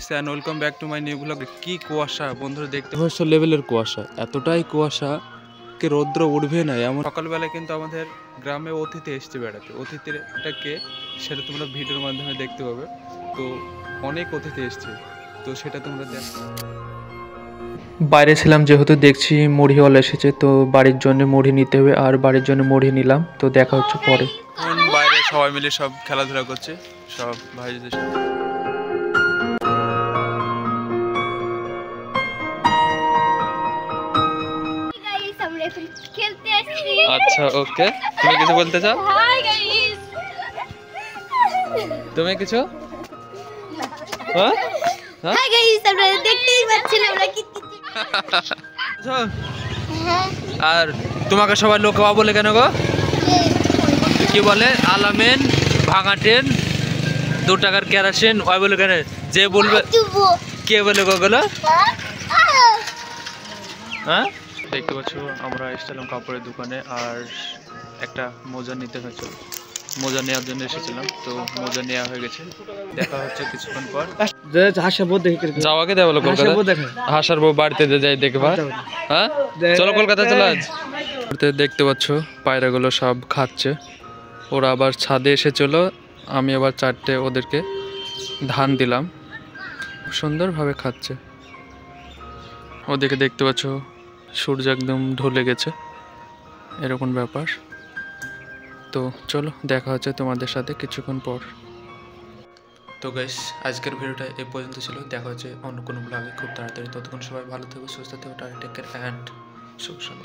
Guys and welcome back to my new blog. কি কুয়াশা বন্ধুরা, দেখতে পাচ্ছ লেভেলের কুয়াশা, এতটাই কুয়াশা কি রৌদ্র উঠবে না এমন। সকালবেলায় কিন্তু আমাদের গ্রামে অতিথি এসছে বেড়াতে। অতিথিটা কে সেটা তোমরা ভিডিওর মাধ্যমে দেখতে পাবে। তো অনেক অতিথি এসছে, তো সেটা তোমরা দেখো। বাইরে ছিলাম যেহেতু দেখছি মুড়িওয়ালা এসেছে, তো বাড়ির জন্য মুড়ি নিতে হবে, আর বাড়ির জন্য মুড়ি নিলাম। তো দেখা হচ্ছে পরে। বাইরে সবাই মিলে সব খেলাধুলা করছে, সব ভাইদের সাথে। আচ্ছা ওকে, তুমি কিছু বলতে চাও? তুমি কিছু? হাই গাইস, আপনারা দেখতেই পাচ্ছেন আমরা কি আর তোমাকে সবাই লোকবা বলে কেন গো? কি বলে? আলামেন, ভাঙা ট্রেন, 2 টাকার কেরোসিন, ওই বলে কেন? যে বলবে কে বলে গোগুলো? হ্যাঁ, দেখতে পাচ্ছ আমরা এসেছিলাম কাপড়ের দোকানে আর একটা মোজা নিতে হয়েছিল। মোজা নেওয়ার জন্য এসেছিলাম, তো মোজা নেওয়া হয়ে গেছে। দেখা হচ্ছে কিছুক্ষণ পর। যাওয়াকে দেওয়া বলো কলকাতা, হাসার বউ বাড়িতে যাই দেখবা। হ্যাঁ চলো কলকাতা চলো। আজ দেখতে পাচ্ছ পায়রাগুলো সব খাচ্ছে। ওরা আবার ছাদে এসেছিল, আমি আবার 4টে ওদেরকে ধান দিলাম, সুন্দরভাবে খাচ্ছে। ওদিকে দেখতে পাচ্ছ সূর্য একদম ঢলে গেছে, এরকম ব্যাপার। তো চলো দেখা হচ্ছে তোমাদের সাথে কিছুক্ষণ পর। তো গাইস আজকের ভিডিওটা এই পর্যন্ত ছিল। দেখা হচ্ছে অন্য কোনো ব্লগে খুব তাড়াতাড়ি। ততক্ষণ সবাই ভালো থেকো, সুস্থ থেকো, টেক কেয়ার অ্যান্ড শুভ সন্ধ্যা।